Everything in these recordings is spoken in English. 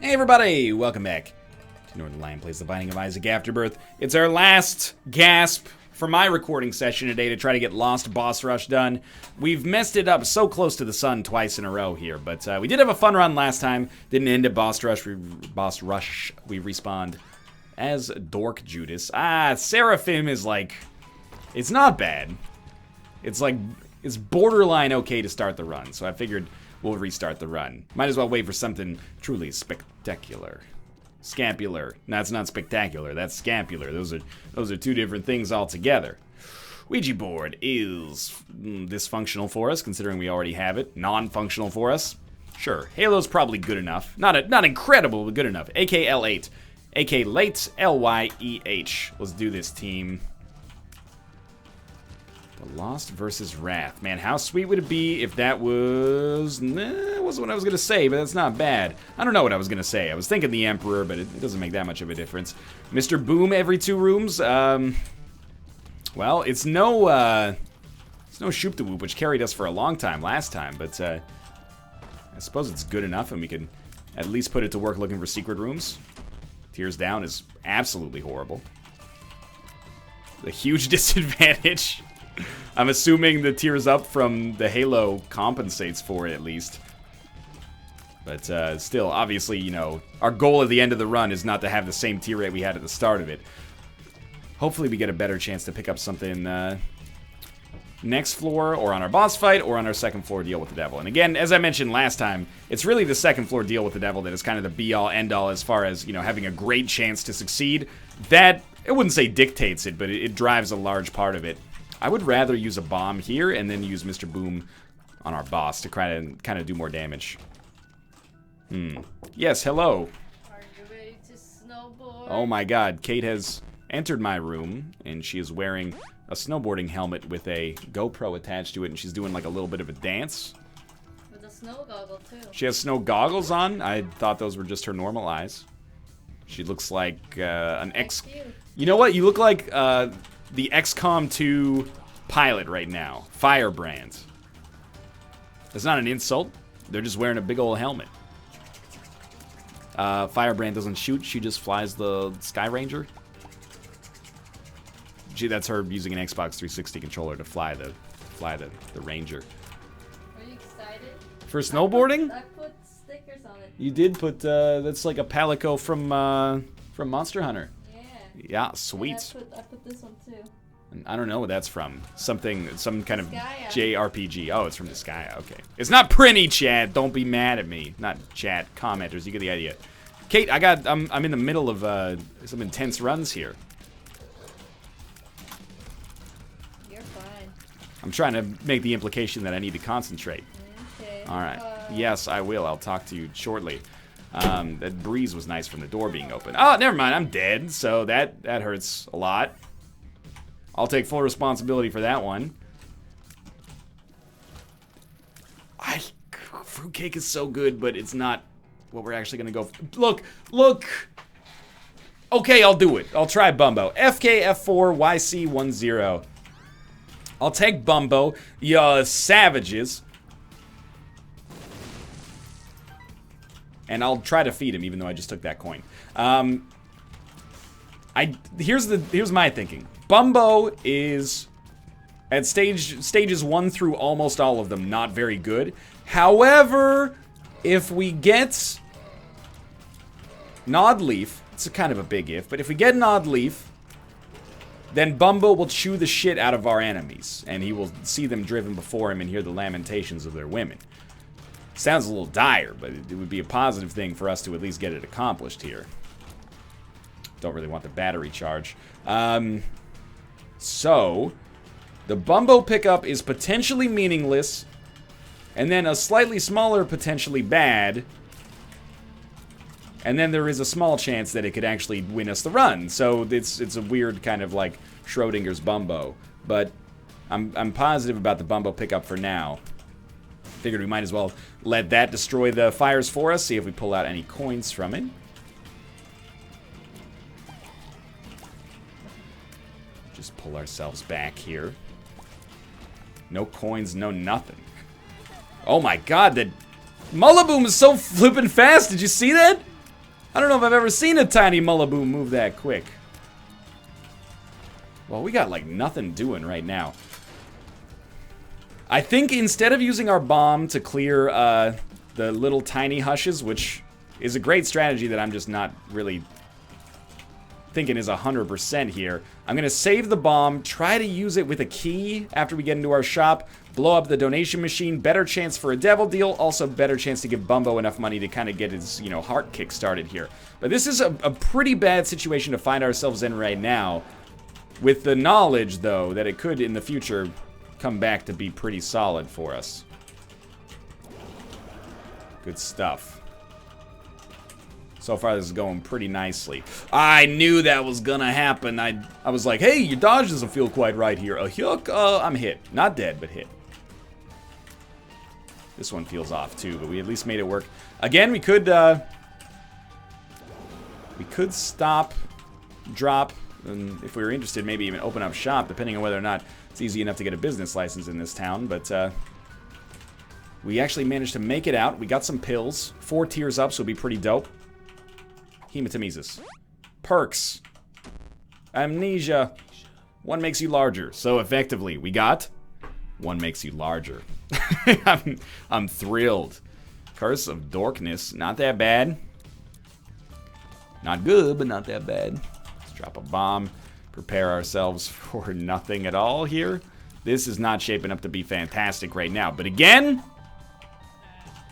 Hey everybody, welcome back to Northern Lion Plays The Binding of Isaac Afterbirth. It's our last gasp for my recording session today to try to get Lost Boss Rush done. We've messed it up so close to the sun twice in a row here, but we did have a fun run last time. Didn't end at Boss Rush. We respawned as Dork Judas. Seraphim is like, it's not bad. It's like, it's borderline okay to start the run, so I figured we'll restart the run. Might as well wait for something truly spectacular. Scapular. That's not spectacular, that's scapular. Those are two different things altogether. Ouija board is dysfunctional for us, considering we already have it. Non-functional for us. Sure. Halo's probably good enough. Not incredible, but good enough. AKL8. AK late, L-Y-E-H. Let's do this, team. The Lost versus Wrath. Man, how sweet would it be if that was... Nah, wasn't what I was going to say, but that's not bad. I don't know what I was going to say. I was thinking the Emperor, but it doesn't make that much of a difference. Mr. Boom every 2 rooms. Well, it's no Shoop the Whoop, which carried us for a long time last time, but I suppose it's good enough, and we can at least put it to work looking for secret rooms. Tears down is absolutely horrible. A huge disadvantage. I'm assuming the tears up from the Halo compensates for it at least. But still, obviously, you know, our goal at the end of the run is not to have the same tear rate we had at the start of it. Hopefully we get a better chance to pick up something next floor, or on our boss fight, or on our second floor deal with the devil. And again, as I mentioned last time, it's really the second floor deal with the devil that is kind of the be-all, end-all as far as, you know, having a great chance to succeed. That, I wouldn't say dictates it, but it drives a large part of it. I would rather use a bomb here and then use Mr. Boom on our boss to kind of do more damage. Yes, hello. Are you ready to snowboard? Oh my god, Kate has entered my room, and she is wearing a snowboarding helmet with a GoPro attached to it, and she's doing like a little bit of a dance. With a snow goggle, too. She has snow goggles on? I thought those were just her normal eyes. She looks like an X... You know what? You look like the XCOM 2 pilot right now. Firebrand. That's not an insult. They're just wearing a big old helmet. Firebrand doesn't shoot. She just flies the Sky Ranger. That's her using an Xbox 360 controller to fly the Ranger. Are you excited? For snowboarding? I put stickers on it. You did put that's like a Palico from Monster Hunter. Yeah. Yeah, sweet. I put this one too. I don't know what that's from. Some kind of Disgaea. JRPG. Oh, it's from Disgaea. Okay. It's not Prinny, chat. Don't be mad at me. Not chat. Commenters. You get the idea. Kate, I'm in the middle of some intense runs here. You're fine. I'm trying to make the implication that I need to concentrate. Okay. All right. Yes, I will. I'll talk to you shortly. That breeze was nice from the door being open. Oh, never mind. I'm dead, so that hurts a lot. I'll take full responsibility for that one. Fruitcake is so good, but it's not what we're actually going to go for. Look! Okay, I'll do it. I'll try Bumbo. FKF4YC10. I'll take Bumbo. Ya savages. And I'll try to feed him, even though I just took that coin. Here's my thinking. Bumbo is at stages 1 through almost all of them not very good. However, if we get Nod Leaf, it's a kind of a big if, but if we get Nod Leaf, then Bumbo will chew the shit out of our enemies, and he will see them driven before him and hear the lamentations of their women. Sounds a little dire, but it would be a positive thing for us to at least get it accomplished here. Don't really want the battery charge. So, the Bumbo pickup is potentially meaningless, and then a slightly smaller potentially bad, and then there is a small chance that it could actually win us the run. So it's a weird kind of like Schrodinger's Bumbo, but I'm positive about the Bumbo pickup for now. Figured we might as well let that destroy the fires for us, see if we pull out any coins from it. Just pull ourselves back here. No coins, no nothing. Oh my god, that Mullaboom is so flippin' fast. Did you see that? I don't know if I've ever seen a tiny Mullaboom move that quick. Well, we got like nothing doing right now. I think instead of using our bomb to clear the little tiny hushes, which is a great strategy that I'm just not really thinking is 100% here, I'm going to save the bomb, try to use it with a key after we get into our shop, blow up the donation machine, better chance for a devil deal, also better chance to give Bumbo enough money to kind of get his, you know, heart kick started here. But this is a pretty bad situation to find ourselves in right now, with the knowledge, though, that it could in the future come back to be pretty solid for us. Good stuff. So far, this is going pretty nicely. I knew that was gonna happen. I was like, hey, your dodge doesn't feel quite right here. A hook? I'm hit. Not dead, but hit. This one feels off, too, but we at least made it work. Again, we could stop, drop, and if we were interested, maybe even open up shop, depending on whether or not it's easy enough to get a business license in this town, but we actually managed to make it out. We got some pills. 4 tiers up, so it'll be pretty dope. Hematemesis. Perks. Amnesia. 1 makes you larger. So effectively, we got 1 makes you larger. I'm thrilled. Curse of Dorkness. Not that bad. Not good, but not that bad. Let's drop a bomb. Prepare ourselves for nothing at all here. This is not shaping up to be fantastic right now. But again,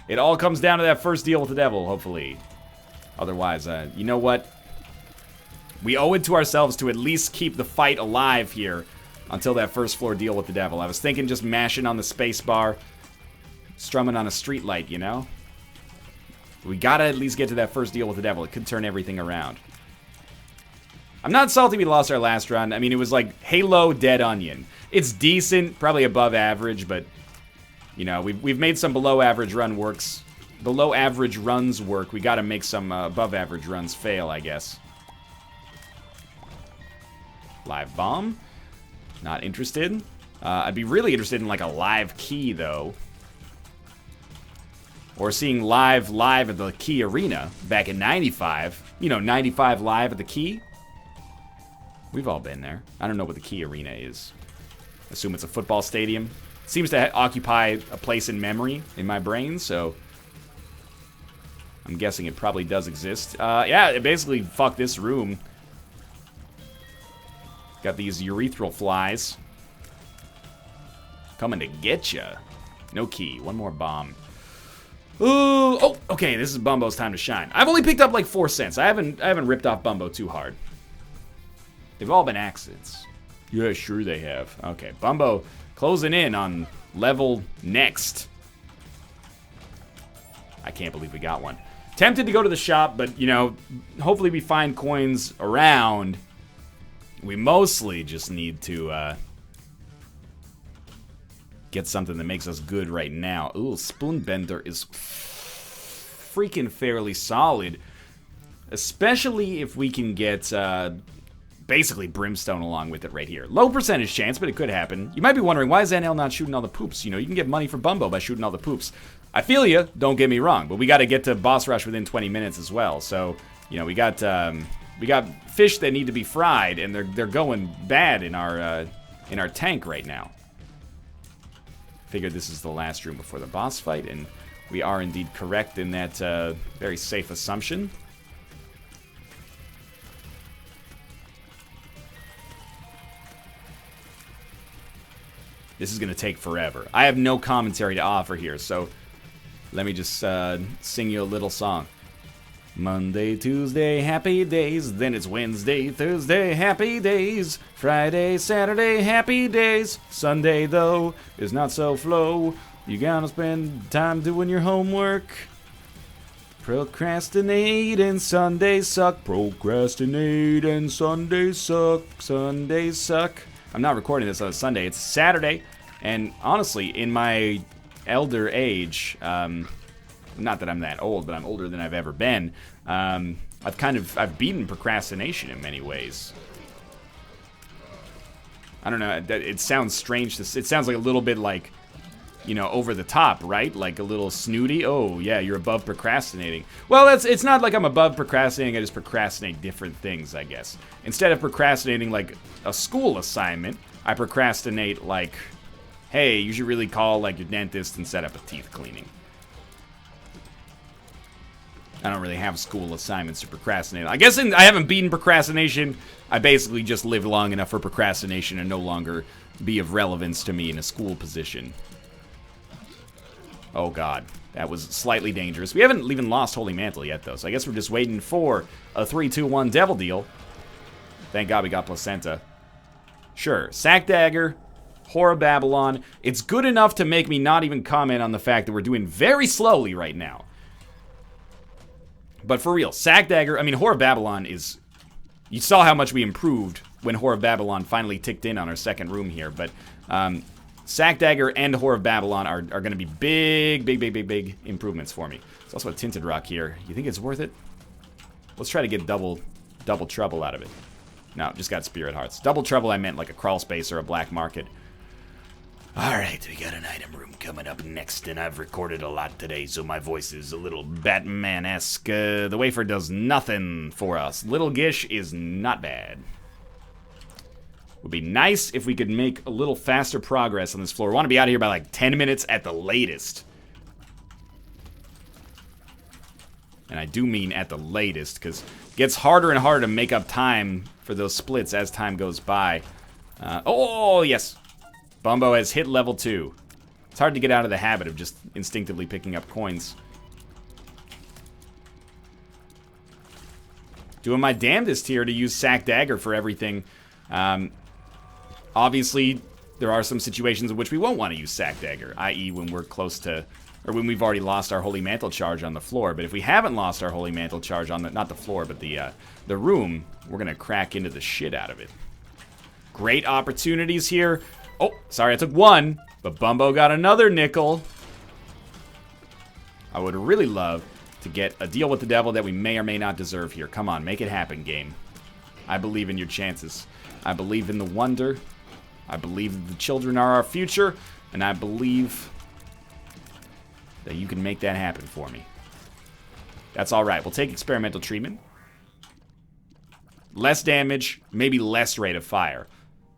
it all comes down to that first deal with the devil, hopefully. Otherwise, you know what? We owe it to ourselves to at least keep the fight alive here until that first floor deal with the devil. I was thinking just mashing on the space bar, strumming on a street light, you know? We gotta at least get to that first deal with the devil. It could turn everything around. I'm not salty we lost our last run. I mean, it was like Halo Dead Onion. It's decent, probably above average, but, you know, we've made some below average runs work. We gotta make some above average runs fail, I guess. Live bomb. Not interested. I'd be really interested in like a live key, though. Or seeing live at the Key Arena back in 95. You know, 95 live at the Key. We've all been there. I don't know what the Key Arena is. Assume it's a football stadium. Seems to occupy a place in memory in my brain, so I'm guessing it probably does exist. Yeah, it basically fucked this room. Got these urethral flies coming to get ya. No key. 1 more bomb. Ooh, oh, okay. This is Bumbo's time to shine. I've only picked up like 4 cents. I haven't ripped off Bumbo too hard. They've all been accidents. Yeah, sure they have. Okay, Bumbo closing in on level next. I can't believe we got one. Tempted to go to the shop, but, you know, hopefully we find coins around. We mostly just need to get something that makes us good right now. Ooh, Spoonbender is freaking fairly solid. Especially if we can get basically Brimstone along with it right here. Low percentage chance, but it could happen. You might be wondering, why is NL not shooting all the poops? You know, you can get money for Bumbo by shooting all the poops. I feel you, don't get me wrong, but we got to get to boss rush within 20 minutes as well. So, you know, we got fish that need to be fried, and they're going bad in our tank right now. Figured this is the last room before the boss fight, and we are indeed correct in that very safe assumption. This is going to take forever. I have no commentary to offer here, so let me just sing you a little song. Monday, Tuesday, happy days. Then it's Wednesday, Thursday, happy days. Friday, Saturday, happy days. Sunday, though, is not so flow. You gotta spend time doing your homework. Procrastinate and Sundays suck. Procrastinate and Sundays suck. Sundays suck. I'm not recording this on a Sunday. It's Saturday. And honestly, in my elder age, not that I'm that old, but I'm older than I've ever been, I've beaten procrastination in many ways. I don't know, it sounds strange. It sounds like a little bit like you know, over the top, right? Like a little snooty. Oh, yeah, you're above procrastinating. Well, it's not like I'm above procrastinating. I just procrastinate different things, I guess. Instead of procrastinating like a school assignment, I procrastinate like, hey, you should really call like your dentist and set up a teeth cleaning. I don't really have school assignments to procrastinate. I guess I haven't beaten procrastination. I basically just lived long enough for procrastination to no longer be of relevance to me in a school position. Oh god, that was slightly dangerous. We haven't even lost Holy Mantle yet, though, so I guess we're just waiting for a 3-2-1 Devil Deal. Thank god we got Placenta. Sure, Sack Dagger, Whore of Babylon. It's good enough to make me not even comment on the fact that we're doing very slowly right now. But for real, Sack Dagger, I mean, Whore of Babylon is... You saw how much we improved when Whore of Babylon finally ticked in on our second room here, but Sack Dagger and Whore of Babylon are going to be big improvements for me. There's also a Tinted Rock here. You think it's worth it? Let's try to get double trouble out of it. No, just got Spirit Hearts. Double trouble I meant like a crawl space or a black market. Alright, we got an item room coming up next, and I've recorded a lot today, so my voice is a little Batman-esque. The wafer does nothing for us. Little Gish is not bad. Would be nice if we could make a little faster progress on this floor. We want to be out of here by like 10 minutes at the latest. And I do mean at the latest, because it gets harder and harder to make up time for those splits as time goes by. Oh, yes. Bumbo has hit level 2. It's hard to get out of the habit of just instinctively picking up coins. Doing my damnedest here to use Sack Dagger for everything. Obviously, there are some situations in which we won't want to use Sack Dagger, i.e. when we're close to, or when we've already lost our Holy Mantle charge on the floor. But if we haven't lost our Holy Mantle charge on the, not the floor, but the room, we're going to crack into the shit out of it. Great opportunities here. Oh, sorry, I took one, but Bumbo got another nickel. I would really love to get a deal with the devil that we may or may not deserve here. Come on, make it happen, game. I believe in your chances. I believe in the wonder. I believe that the children are our future, and I believe that you can make that happen for me. That's all right. We'll take experimental treatment. Less damage, maybe less rate of fire.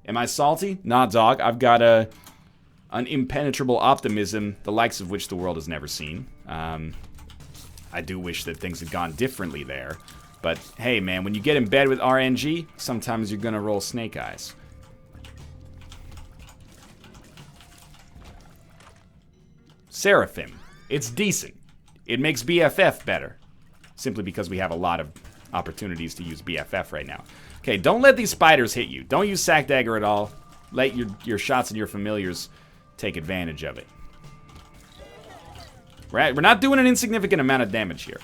Am I salty? Nah, dog. I've got an impenetrable optimism, the likes of which the world has never seen. I do wish that things had gone differently there. But, hey, man, when you get in bed with RNG, sometimes you're gonna roll snake eyes. Seraphim. It's decent. It makes BFF better. Simply because we have a lot of opportunities to use BFF right now. Okay, don't let these spiders hit you. Don't use Sack Dagger at all. Let your shots and your familiars take advantage of it. We're not doing an insignificant amount of damage here.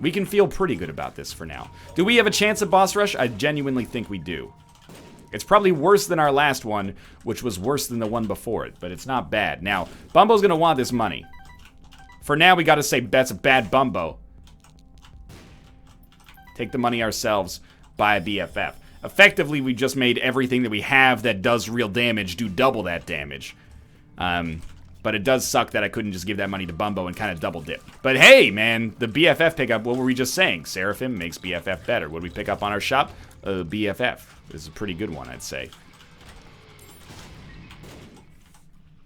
We can feel pretty good about this for now. Do we have a chance at boss rush? I genuinely think we do. It's probably worse than our last one, which was worse than the one before it, but it's not bad. Now, Bumbo's gonna want this money. For now, we gotta say that's a bad Bumbo. Take the money ourselves, buy a BFF. Effectively, we just made everything that we have that does real damage do double that damage. But it does suck that I couldn't just give that money to Bumbo and kind of double dip. But hey, man, the BFF pickup, what were we just saying? Seraphim makes BFF better. What did we pick up on our shop? BFF. This is a pretty good one, I'd say.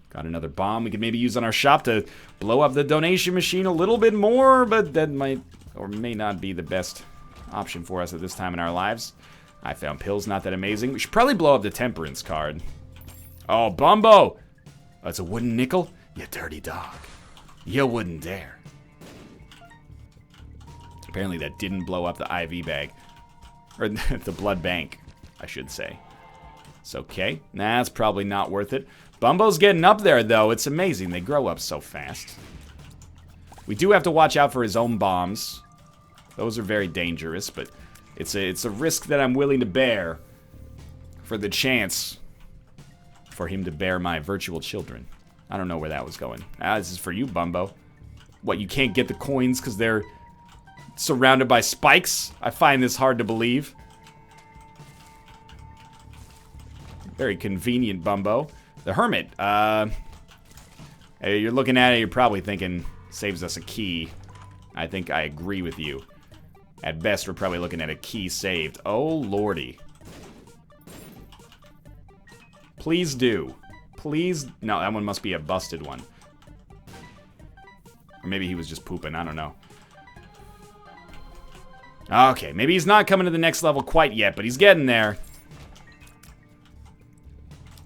Got another bomb we could maybe use on our shop to blow up the donation machine a little bit more, but that might or may not be the best option for us at this time in our lives. I found pills, not that amazing. We should probably blow up the temperance card. Oh, Bumbo! That's a wooden nickel? You dirty dog. You wouldn't dare. Apparently that didn't blow up the IV bag. Or the blood bank, I should say. It's okay. Nah, it's probably not worth it. Bumbo's getting up there, though. It's amazing. They grow up so fast. We do have to watch out for his own bombs. Those are very dangerous, but it's a risk that I'm willing to bear for the chance for him to bear my virtual children. I don't know where that was going. This is for you, Bumbo. What, you can't get the coins because they're surrounded by spikes? I find this hard to believe. Very convenient, Bumbo. The Hermit. Hey, you're looking at it, you're probably thinking, saves us a key. I think I agree with you. At best, we're probably looking at a key saved. Oh, lordy. Please do. Please. No, that one must be a busted one. Or maybe he was just pooping. I don't know. Okay, maybe he's not coming to the next level quite yet, but he's getting there.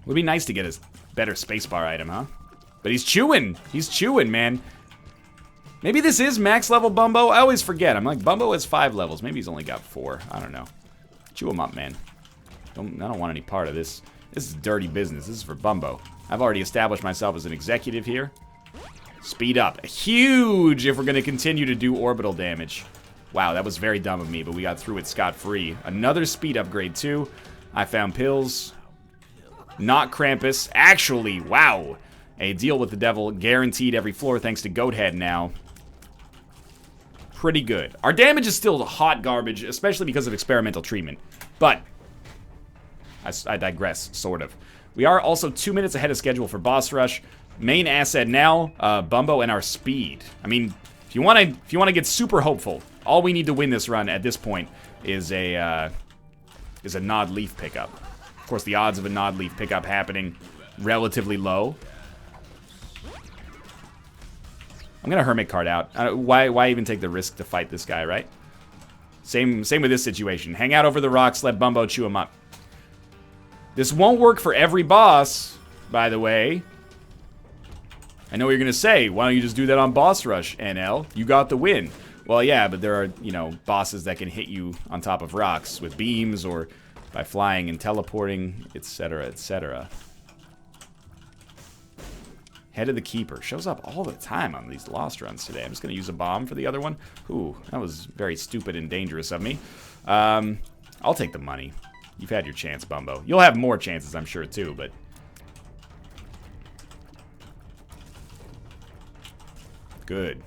Would be nice to get a better spacebar item, huh? But he's chewing. He's chewing, man. Maybe this is max level Bumbo. I always forget. I'm like, Bumbo has 5 levels. Maybe he's only got 4. I don't know. Chew him up, man. I don't want any part of this. This is dirty business. This is for Bumbo. I've already established myself as an executive here. Speed up. Huge if we're going to continue to do orbital damage. Wow, that was very dumb of me, but we got through it scot-free. Another speed upgrade, too. I found pills. Not Krampus. Actually, wow. A deal with the devil. Guaranteed every floor thanks to Goathead now. Pretty good. Our damage is still hot garbage, especially because of experimental treatment. But I digress, sort of. We are also 2 minutes ahead of schedule for boss rush. Main asset now, Bumbo and our speed. I mean, if you want to get super hopeful, all we need to win this run at this point is a Nod Leaf pickup. Of course, the odds of a Nod Leaf pickup happening relatively low. I'm gonna Hermit card out. Why even take the risk to fight this guy, right? Same with this situation. Hang out over the rocks, let Bumbo chew him up. This won't work for every boss, by the way. I know what you're gonna say. Why don't you just do that on boss rush, NL? You got the win. Well, yeah, but there are, you know, bosses that can hit you on top of rocks with beams or by flying and teleporting, etc., etc. Head of the Keeper. Shows up all the time on these Lost runs today. I'm just going to use a bomb for the other one. Ooh, that was very stupid and dangerous of me. I'll take the money. You've had your chance, Bumbo. You'll have more chances, I'm sure, too, but... Good.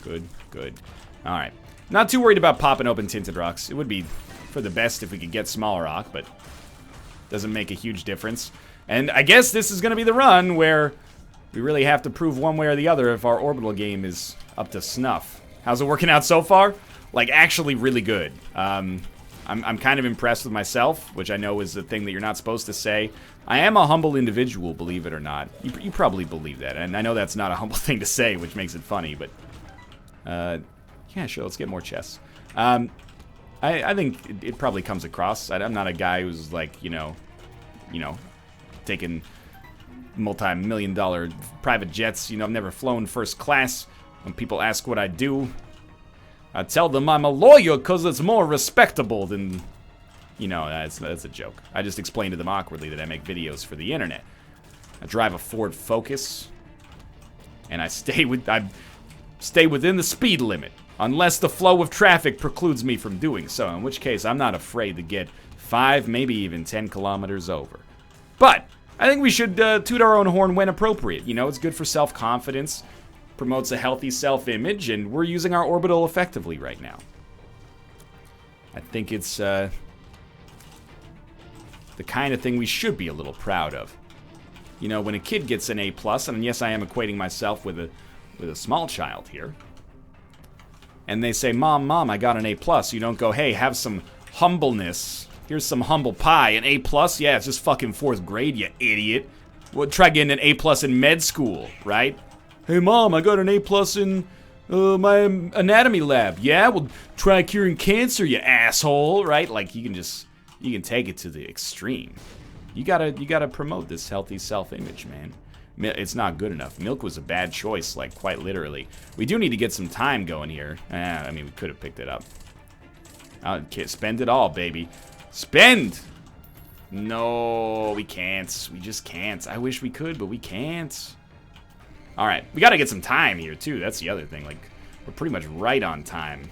Good, good. Alright. Not too worried about popping open Tinted Rocks. It would be for the best if we could get Small Rock, but... doesn't make a huge difference. And I guess this is going to be the run where... we really have to prove one way or the other if our orbital game is up to snuff. How's it working out so far? Like, actually really good. I'm kind of impressed with myself, which I know is the thing that you're not supposed to say. I am a humble individual, believe it or not. You probably believe that, and I know that's not a humble thing to say, which makes it funny, but... yeah, sure, let's get more chests. I think it probably comes across. I'm not a guy who's, like, you know, taking... multi-million-dollar private jets. You know, I've never flown first class. When people ask what I do, I tell them I'm a lawyer because it's more respectable than... you know, that's a joke. I just explain to them awkwardly that I make videos for the internet. I drive a Ford Focus, and I stay within the speed limit, unless the flow of traffic precludes me from doing so, in which case I'm not afraid to get 5, maybe even 10 kilometers over. But... I think we should toot our own horn when appropriate. You know, it's good for self-confidence, promotes a healthy self-image, and we're using our orbital effectively right now. I think it's the kind of thing we should be a little proud of. You know, when a kid gets an A+, and yes, I am equating myself with a small child here, and they say, Mom, I got an A+, you don't go, hey, have some humbleness. Here's some humble pie. An A+? Yeah, it's just fucking 4th grade, you idiot. Well, try getting an A+ in med school, right? Hey, Mom, I got an A+ in my anatomy lab. Yeah? Well, try curing cancer, you asshole, right? Like, you can take it to the extreme. You gotta promote this healthy self-image, man. It's not good enough. Milk was a bad choice, like, quite literally. We do need to get some time going here. I mean, we could have picked it up. Okay, spend it all, baby. Spend! No, we can't. We just can't. I wish we could, but we can't. Alright, we gotta get some time here, too. That's the other thing. Like, we're pretty much right on time.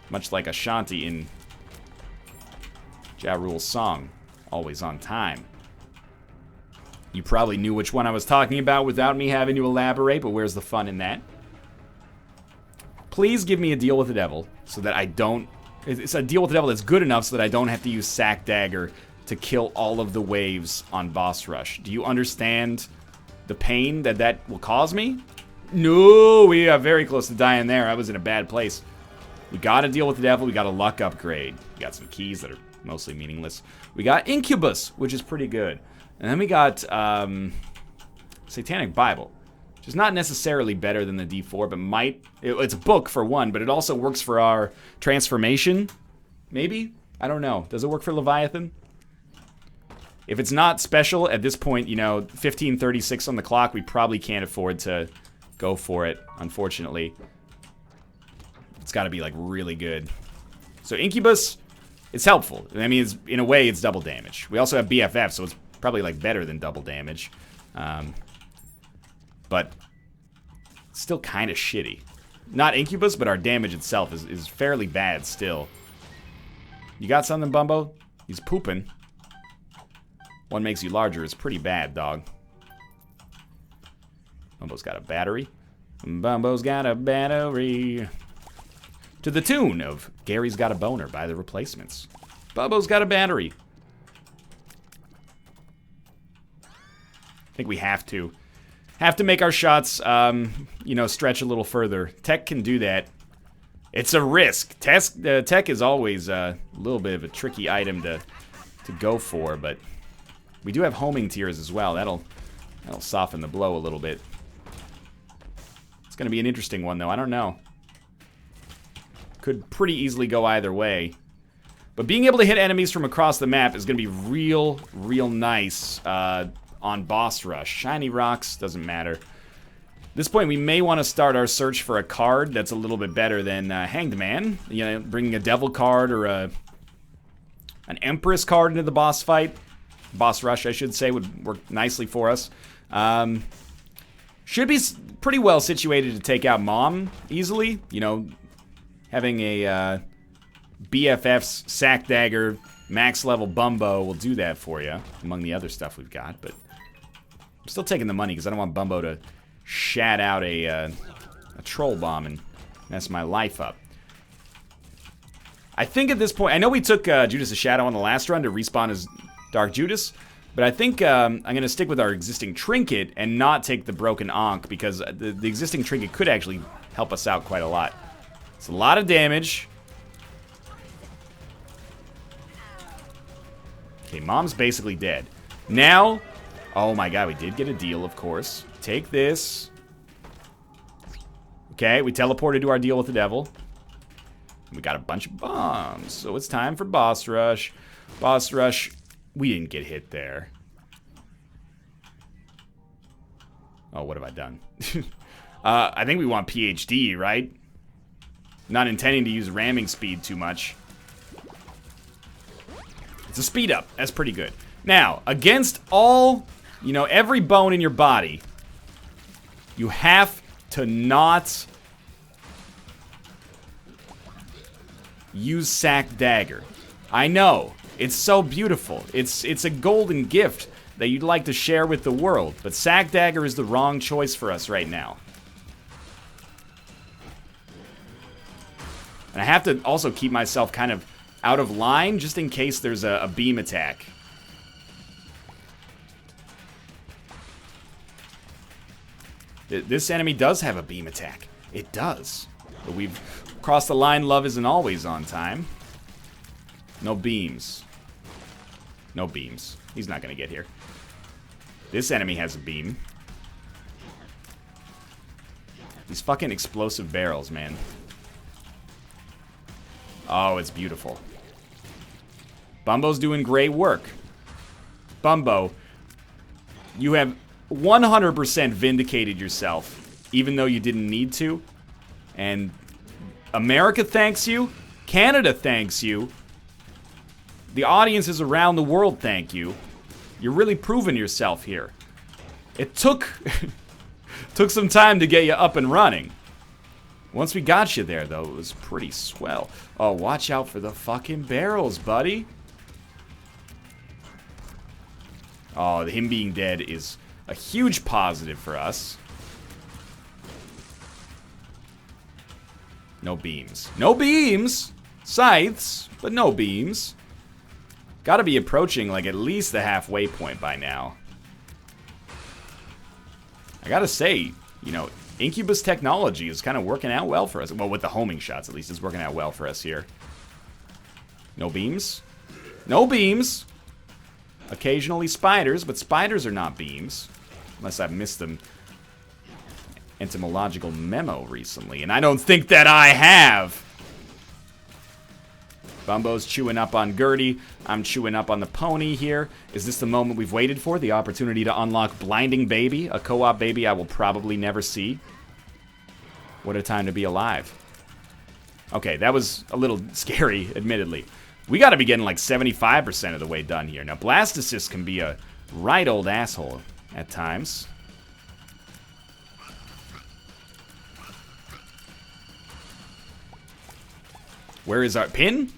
Much like Ashanti in Ja Rule's song. Always on time. You probably knew which one I was talking about without me having to elaborate, but where's the fun in that? Please give me a deal with the devil so that I don't... it's a deal with the devil that's good enough so that I don't have to use Sack Dagger to kill all of the waves on boss rush. Do you understand the pain that will cause me? No, we are very close to dying there. I was in a bad place. We got to deal with the devil. We got a luck upgrade. We got some keys that are mostly meaningless. We got Incubus, which is pretty good. And then we got Satanic Bible, which is not necessarily better than the D4, but it's a book for one, but it also works for our transformation. Maybe? I don't know. Does it work for Leviathan? If it's not special at this point, you know, 15:36 on the clock, we probably can't afford to go for it, unfortunately. It's got to be, like, really good. So Incubus, it's helpful. I mean, in a way, it's double damage. We also have BFF, so it's probably, like, better than double damage. But still kind of shitty. Not Incubus, but our damage itself is fairly bad still. You got something, Bumbo? He's pooping. One makes you larger is pretty bad, dog. Bumbo's got a battery. Bumbo's got a battery. To the tune of Gary's Got a Boner by The Replacements. Bumbo's got a battery. I think we have to. Have to make our shots, you know, stretch a little further. Tech can do that. It's a risk. Tech is always a little bit of a tricky item to go for, but we do have homing tiers as well. That'll soften the blow a little bit. It's going to be an interesting one, though. I don't know. Could pretty easily go either way. But being able to hit enemies from across the map is going to be real nice on boss rush. Shiny rocks, doesn't matter. At this point, we may want to start our search for a card that's a little bit better than Hanged Man. You know, bringing a devil card or an Empress card into the boss fight. Boss rush, I should say, would work nicely for us. Should be pretty well situated to take out Mom easily. You know, having a BFF's Sack Dagger max level Bumbo will do that for you, among the other stuff we've got. But I'm still taking the money because I don't want Bumbo to shat out a troll bomb and mess my life up. I think at this point, I know we took Judas' Shadow on the last run to respawn as Dark Judas, but I think I'm going to stick with our existing trinket and not take the broken Ankh because the existing trinket could actually help us out quite a lot. It's a lot of damage. Okay, Mom's basically dead. Now, oh my god, we did get a deal, of course. Take this. Okay, we teleported to our deal with the devil. We got a bunch of bombs, so it's time for boss rush. Boss rush, we didn't get hit there. Oh, what have I done? I think we want PhD, right? Not intending to use ramming speed too much. It's a speed up. That's pretty good. Now, against all, you know, every bone in your body, you have to not use Sack Dagger. I know. It's so beautiful. It's a golden gift that you'd like to share with the world, but Sack Dagger is the wrong choice for us right now. And I have to also keep myself kind of out of line just in case there's a beam attack. This enemy does have a beam attack. It does. But we've crossed the line. Love isn't always on time. No beams. No beams. He's not going to get here. This enemy has a beam. These fucking explosive barrels, man. Oh, it's beautiful. Bumbo's doing great work. Bumbo, you have 100% vindicated yourself, even though you didn't need to. And America thanks you. Canada thanks you. The audiences around the world thank you. You're really proving yourself here. It took some time to get you up and running. Once we got you there, though, it was pretty swell. Oh, watch out for the fucking barrels, buddy. Oh, him being dead is a huge positive for us. No beams. No beams! Scythes, but no beams. Gotta be approaching, like, at least the halfway point by now. I gotta say, you know, Incubus technology is kind of working out well for us. Well, with the homing shots, at least, it's working out well for us here. No beams? No beams! Occasionally spiders, but spiders are not beams. Unless I've missed them etymological memo recently, and I don't think that I have. Bumbo's chewing up on Gertie. I'm chewing up on the pony here. Is this the moment we've waited for? The opportunity to unlock Blinding Baby, a co-op baby I will probably never see. What a time to be alive. Okay, that was a little scary, admittedly. We gotta be getting like 75% of the way done here. Now, Blastocyst can be a right old asshole at times. Where is our pin?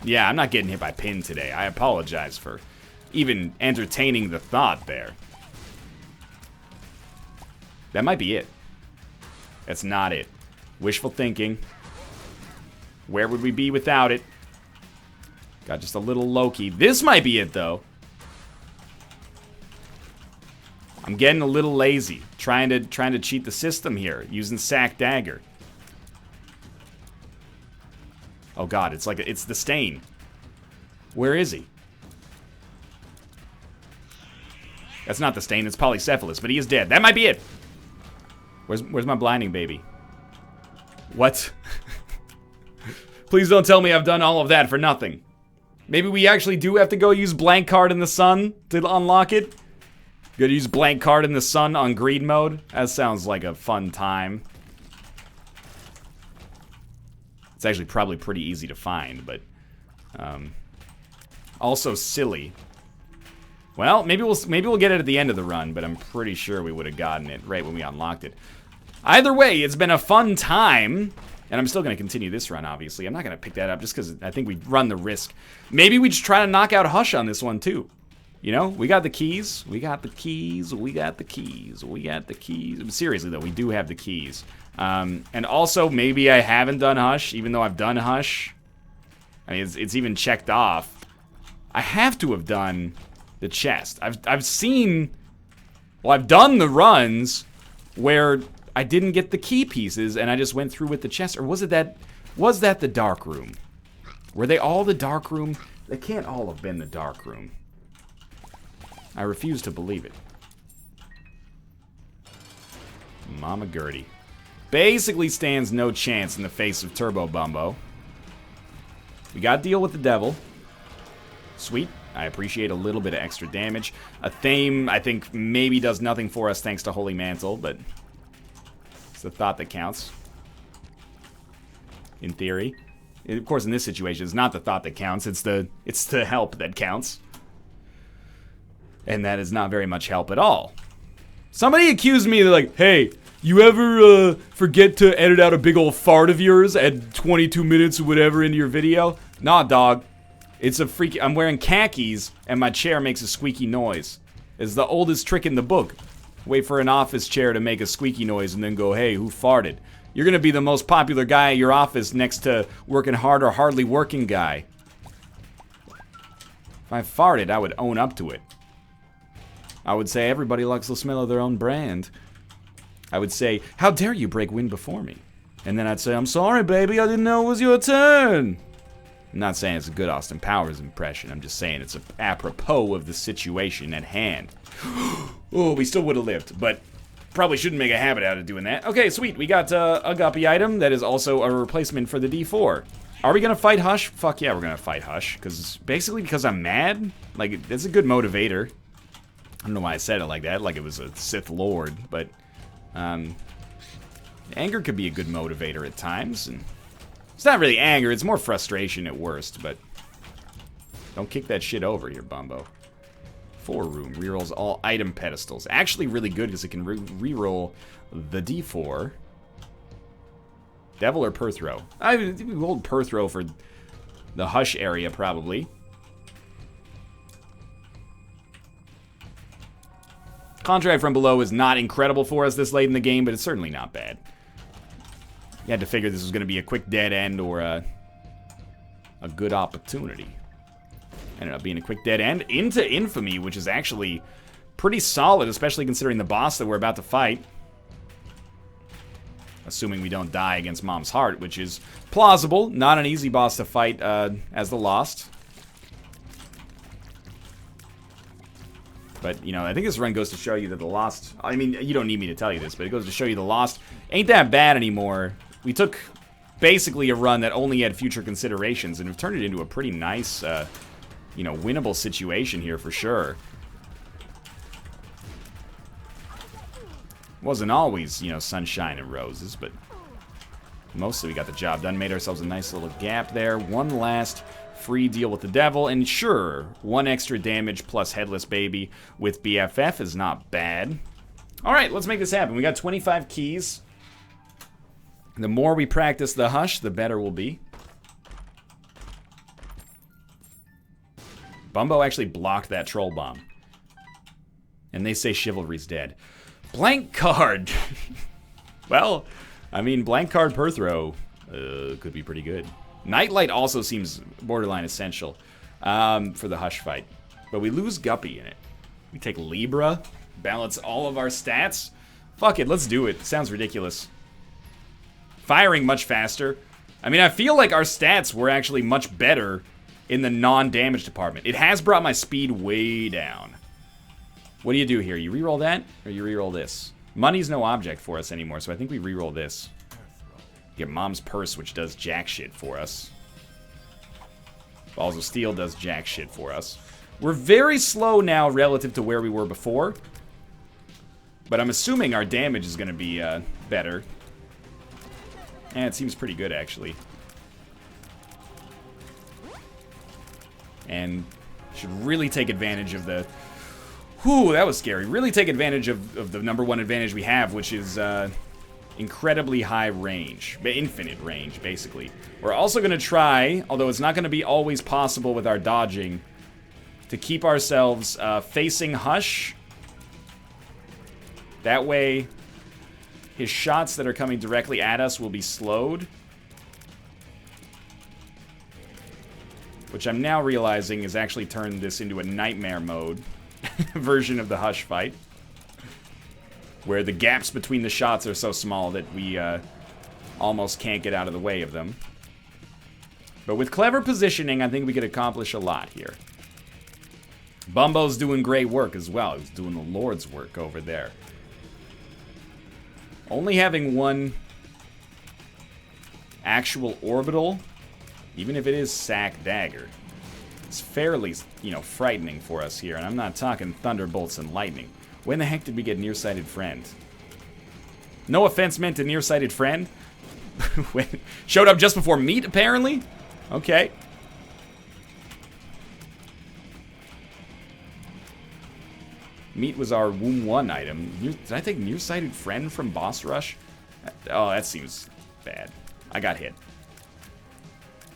Yeah, I'm not getting hit by pin today. I apologize for even entertaining the thought there. That might be it. That's not it. Wishful thinking. Where would we be without it? Got just a little Loki. This might be it, though. I'm getting a little lazy. Trying to cheat the system here. Using Sack Dagger. Oh god, it's like it's the stain. Where is he? That's not the stain, it's Polycephalus, but he is dead. That might be it. Where's my blinding baby? What? Please don't tell me I've done all of that for nothing. Maybe we actually do have to go use blank card in the sun to unlock it. Gotta use blank card in the sun on greed mode. That sounds like a fun time. It's actually probably pretty easy to find, but also silly. Well, maybe we'll get it at the end of the run, but I'm pretty sure we would have gotten it right when we unlocked it. Either way, it's been a fun time, and I'm still going to continue this run, obviously. I'm not going to pick that up just because I think we run the risk. Maybe we just try to knock out Hush on this one, too. You know, we got the keys. We got the keys. We got the keys. We got the keys. Seriously, though, we do have the keys. And also, maybe I haven't done Hush, even though I've done Hush. I mean, it's even checked off. I have to have done the chest. I've seen... Well, I've done the runs where I didn't get the key pieces, and I just went through with the chest. Or was that the dark room? Were they all the dark room? They can't all have been the dark room. I refuse to believe it. Mama Gertie. Basically stands no chance in the face of Turbo Bumbo. We gotta deal with the devil. Sweet. I appreciate a little bit of extra damage. A Thame, I think, maybe does nothing for us thanks to Holy Mantle, but it's the thought that counts. In theory. Of course, in this situation, it's not the thought that counts. It's the help that counts. And that is not very much help at all. Somebody accused me, like, hey, you ever forget to edit out a big old fart of yours at 22 minutes or whatever into your video? Nah, dog. It's a freaky... I'm wearing khakis, and my chair makes a squeaky noise. It's the oldest trick in the book. Wait for an office chair to make a squeaky noise and then go, hey, who farted? You're gonna be the most popular guy at your office next to working hard or hardly working guy. If I farted, I would own up to it. I would say, everybody likes the smell of their own brand. I would say, how dare you break wind before me? And then I'd say, I'm sorry, baby, I didn't know it was your turn. I'm not saying it's a good Austin Powers impression. I'm just saying it's apropos of the situation at hand. Oh, we still would have lived, but probably shouldn't make a habit out of doing that. Okay, sweet. We got a guppy item that is also a replacement for the D4. Are we gonna fight Hush? Fuck yeah, we're gonna fight Hush. Because I'm mad? Like, that's a good motivator. I don't know why I said it like that, like it was a Sith Lord, but anger could be a good motivator at times, and it's not really anger, it's more frustration at worst, but don't kick that shit over here, Bumbo. 4 room, rerolls all item pedestals. Actually really good because it can reroll the D4. Devil or Perthrow? I think we hold Perthrow for the Hush area, probably. Contract from Below is not incredible for us this late in the game, but it's certainly not bad. You had to figure this was going to be a quick dead end or a good opportunity. Ended up being a quick dead end into infamy, which is actually pretty solid, especially considering the boss that we're about to fight. Assuming we don't die against Mom's Heart, which is plausible. Not an easy boss to fight as the Lost. But, you know, I think this run goes to show you that the Lost... I mean, you don't need me to tell you this, but it goes to show you the Lost ain't that bad anymore. We took basically a run that only had future considerations and have turned it into a pretty nice, you know, winnable situation here for sure. Wasn't always, you know, sunshine and roses, but mostly we got the job done. Made ourselves a nice little gap there. One last free deal with the devil, and sure, 1 extra damage plus Headless Baby with BFF is not bad. Alright, let's make this happen. We got 25 keys. The more we practice the Hush, the better we'll be. Bumbo actually blocked that troll bomb. And they say chivalry's dead. Blank card! Well, I mean, blank card per throw could be pretty good. Nightlight also seems borderline essential for the Hush fight. But we lose Guppy in it. We take Libra, balance all of our stats. Fuck it, let's do it. Sounds ridiculous. Firing much faster. I mean, I feel like our stats were actually much better in the non-damage department. It has brought my speed way down. What do you do here? You reroll that, or you reroll this? Money's no object for us anymore, so I think we reroll this. Get Mom's Purse, which does jack shit for us. Balls of Steel does jack shit for us. We're very slow now relative to where we were before. But I'm assuming our damage is going to be better. And it seems pretty good, actually. And should really take advantage of the... Whew, that was scary. Really take advantage of the #1 advantage we have, which is incredibly high range. Infinite range, basically. We're also going to try, although it's not going to be always possible with our dodging, to keep ourselves facing Hush. That way, his shots that are coming directly at us will be slowed. Which I'm now realizing has actually turned this into a nightmare mode version of the Hush fight. Where the gaps between the shots are so small that we almost can't get out of the way of them. But with clever positioning, I think we could accomplish a lot here. Bumbo's doing great work as well. He's doing the Lord's work over there. Only having one actual orbital, even if it is Sack Dagger, it's fairly, you know, frightening for us here. And I'm not talking thunderbolts and lightning. When the heck did we get Nearsighted Friend? No offense meant to Nearsighted Friend. Showed up just before meat, apparently? Okay. Meat was our Womb 1 item. Did I take Nearsighted Friend from Boss Rush? Oh, that seems bad. I got hit.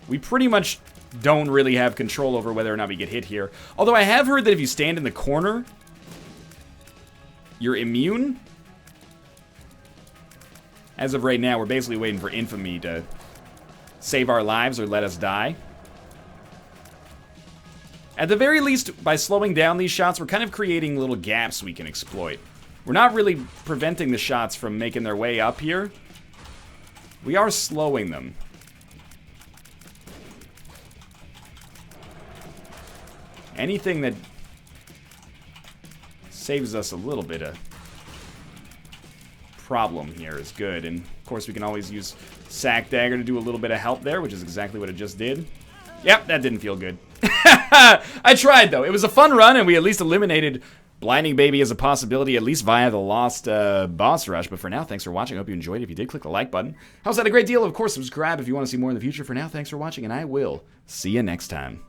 We pretty much don't really have control over whether or not we get hit here. Although I have heard that if you stand in the corner, you're immune. As of right now, we're basically waiting for Infamy to save our lives or let us die. At the very least, by slowing down these shots, we're kind of creating little gaps we can exploit. We're not really preventing the shots from making their way up here. We are slowing them. Anything that saves us a little bit of problem here is good. And, of course, we can always use Sack Dagger to do a little bit of help there, which is exactly what it just did. Yep, that didn't feel good. I tried, though. It was a fun run, and we at least eliminated Blinding Baby as a possibility, at least via the Lost Boss Rush. But for now, thanks for watching. I hope you enjoyed. If you did, click the like button. Helps out a great deal. Of course, subscribe if you want to see more in the future. For now, thanks for watching, and I will see you next time.